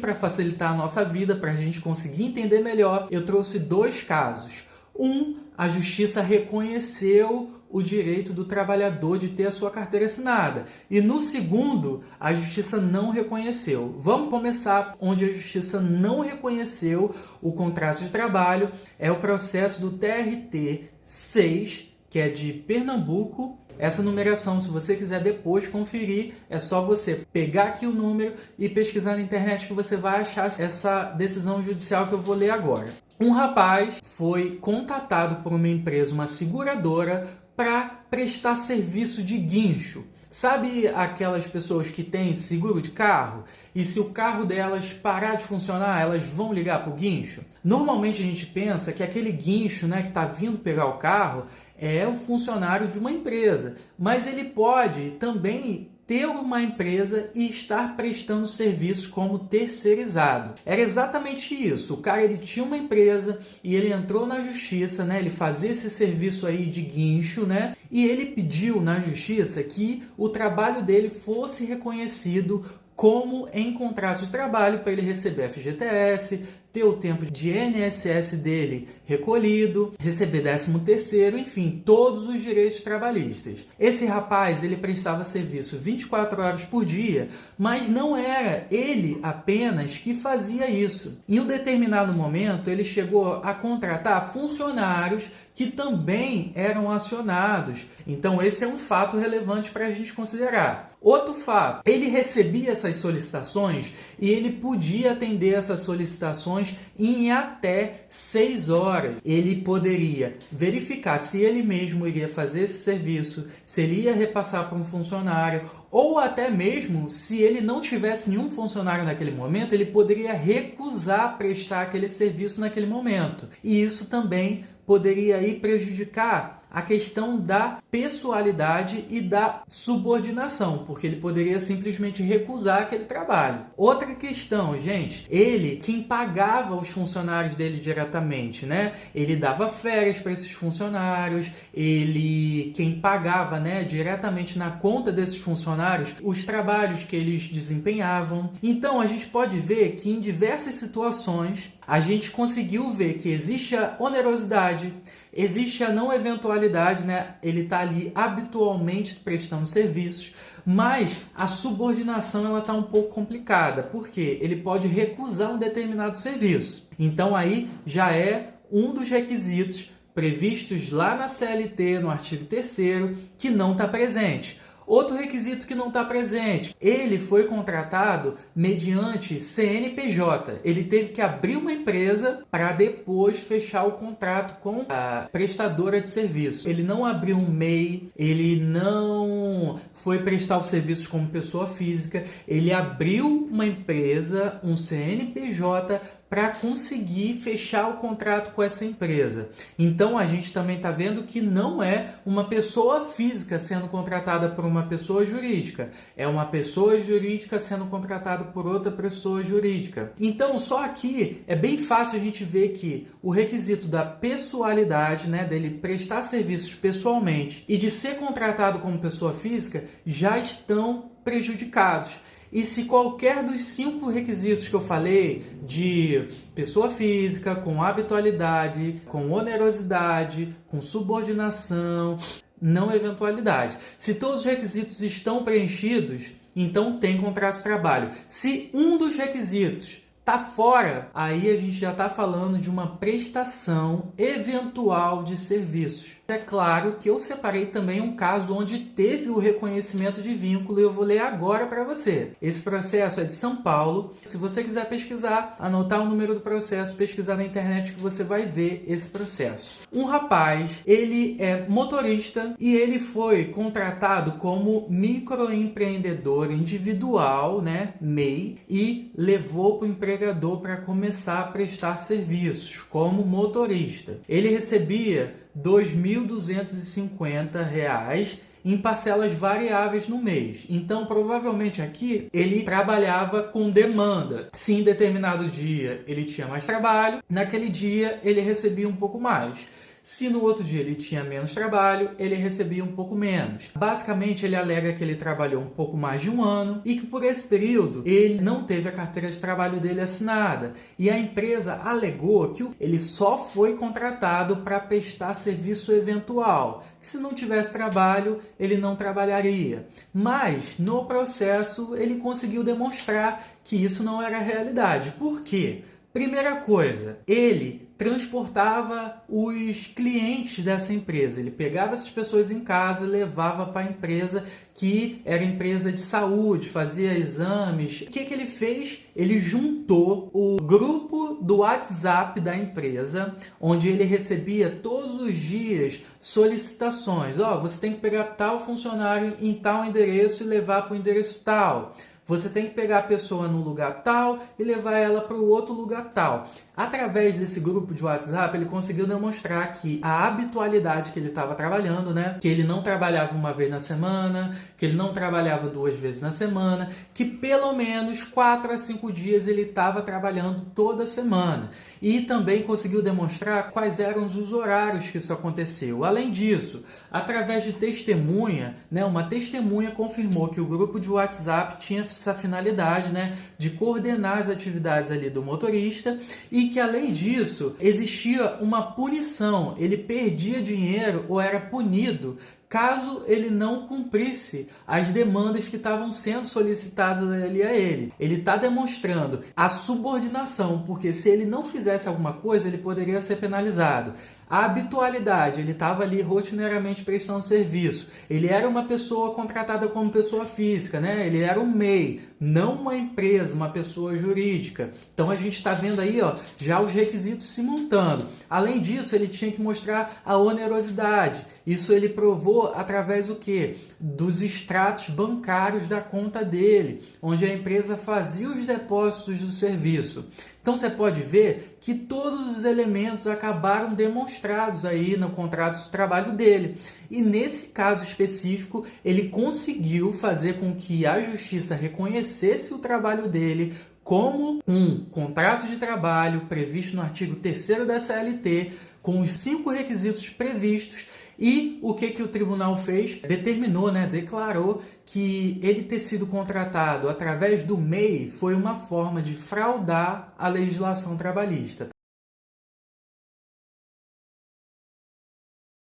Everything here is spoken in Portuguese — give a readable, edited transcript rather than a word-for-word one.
para facilitar a nossa vida, para a gente conseguir entender melhor, eu trouxe 2 casos. A justiça reconheceu o direito do trabalhador de ter a sua carteira assinada. E no segundo, a justiça não reconheceu. Vamos começar onde a justiça não reconheceu o contrato de trabalho. É o processo do TRT 6, que é de Pernambuco. Essa numeração, se você quiser depois conferir, é só você pegar aqui o número e pesquisar na internet que você vai achar essa decisão judicial que eu vou ler agora. Um rapaz foi contatado por uma empresa, uma seguradora, para prestar serviço de guincho. Sabe aquelas pessoas que têm seguro de carro? E se o carro delas parar de funcionar, elas vão ligar para o guincho? Normalmente a gente pensa que aquele guincho, né, que está vindo pegar o carro é o funcionário de uma empresa. Mas ele pode também ter uma empresa e estar prestando serviço como terceirizado. Era exatamente isso. O cara ele tinha uma empresa e ele entrou na justiça, né? Ele fazia esse serviço aí de guincho, né? E ele pediu na justiça que o trabalho dele fosse reconhecido como em contrato de trabalho para ele receber FGTS, ter o tempo de INSS dele recolhido, receber 13º, enfim, todos os direitos trabalhistas. Esse rapaz, ele prestava serviço 24 horas por dia, mas não era ele apenas que fazia isso. Em um determinado momento, ele chegou a contratar funcionários que também eram acionados. Então, esse é um fato relevante para a gente considerar. Outro fato, ele recebia essas solicitações e ele podia atender essas solicitações em até 6 horas. Ele poderia verificar se ele mesmo iria fazer esse serviço, se ele ia repassar para um funcionário, ou até mesmo, se ele não tivesse nenhum funcionário naquele momento, ele poderia recusar prestar aquele serviço naquele momento. E isso também poderia aí prejudicar a questão da pessoalidade e da subordinação, porque ele poderia simplesmente recusar aquele trabalho. Outra questão, gente, ele quem pagava os funcionários dele diretamente, né? Ele dava férias para esses funcionários, ele quem pagava, né, diretamente na conta desses funcionários os trabalhos que eles desempenhavam. Então a gente pode ver que em diversas situações a gente conseguiu ver que existe a onerosidade, existe a não eventualidade, né? Ele está ali habitualmente prestando serviços, mas a subordinação ela está um pouco complicada, porque ele pode recusar um determinado serviço. Então aí já é um dos requisitos previstos lá na CLT, no artigo 3º, que não está presente. Outro requisito que não está presente, ele foi contratado mediante CNPJ. Ele teve que abrir uma empresa para depois fechar o contrato com a prestadora de serviço. Ele não abriu um MEI, ele não foi prestar os serviços como pessoa física, ele abriu uma empresa, um CNPJ, para conseguir fechar o contrato com essa empresa. Então a gente também está vendo que não é uma pessoa física sendo contratada por uma pessoa jurídica, é uma pessoa jurídica sendo contratada por outra pessoa jurídica. Então só aqui é bem fácil a gente ver que o requisito da pessoalidade, né, dele prestar serviços pessoalmente e de ser contratado como pessoa física já estão prejudicados. E se qualquer dos 5 requisitos que eu falei, de pessoa física, com habitualidade, com onerosidade, com subordinação, não eventualidade, se todos os requisitos estão preenchidos, então tem contrato de trabalho. Se um dos requisitos está fora, aí a gente já está falando de uma prestação eventual de serviços. É claro que eu separei também um caso onde teve o reconhecimento de vínculo e eu vou ler agora para você. Esse processo é de São Paulo. Se você quiser pesquisar, anotar o número do processo, pesquisar na internet que você vai ver esse processo. Um rapaz, ele é motorista e ele foi contratado como microempreendedor individual, né, MEI, e levou para o empregador para começar a prestar serviços como motorista. Ele recebia R$ 2.250 em parcelas variáveis no mês. Então, provavelmente aqui ele trabalhava com demanda. Se em determinado dia ele tinha mais trabalho, naquele dia ele recebia um pouco mais. Se no outro dia ele tinha menos trabalho, ele recebia um pouco menos. Basicamente, ele alega que ele trabalhou um pouco mais de um ano e que por esse período ele não teve a carteira de trabalho dele assinada. E a empresa alegou que ele só foi contratado para prestar serviço eventual, que se não tivesse trabalho, ele não trabalharia. Mas, no processo, ele conseguiu demonstrar que isso não era a realidade. Por quê? Primeira coisa, ele transportava os clientes dessa empresa. Ele pegava essas pessoas em casa e levava para a empresa, que era empresa de saúde, fazia exames. O que ele fez? Ele juntou o grupo do WhatsApp da empresa, onde ele recebia todos os dias solicitações. Você tem que pegar tal funcionário em tal endereço e levar para o endereço tal. Você tem que pegar a pessoa no lugar tal e levar ela para o outro lugar tal. Através desse grupo de WhatsApp, ele conseguiu demonstrar que a habitualidade que ele estava trabalhando, que ele não trabalhava uma vez na semana, que ele não trabalhava 2 vezes na semana, que pelo menos 4 a 5 dias ele estava trabalhando toda semana. E também conseguiu demonstrar quais eram os horários que isso aconteceu. Além disso, através de testemunha, uma testemunha confirmou que o grupo de WhatsApp tinha essa finalidade, de coordenar as atividades ali do motorista, e que além disso existia uma punição, ele perdia dinheiro ou era punido caso ele não cumprisse as demandas que estavam sendo solicitadas ali a ele. Ele está demonstrando a subordinação, porque se ele não fizesse alguma coisa, ele poderia ser penalizado. A habitualidade, ele estava ali rotineiramente prestando serviço. Ele era uma pessoa contratada como pessoa física, ele era um MEI, não uma empresa, uma pessoa jurídica. Então a gente está vendo aí já os requisitos se montando. Além disso, ele tinha que mostrar a onerosidade. Isso ele provou através do quê? Dos extratos bancários da conta dele, onde a empresa fazia os depósitos do serviço. Então você pode ver que todos os elementos acabaram demonstrados aí no contrato de trabalho dele. E nesse caso específico, ele conseguiu fazer com que a justiça reconhecesse o trabalho dele como um contrato de trabalho previsto no artigo 3º da CLT, com os 5 requisitos previstos. E o que o tribunal fez? Determinou, declarou que ele ter sido contratado através do MEI foi uma forma de fraudar a legislação trabalhista.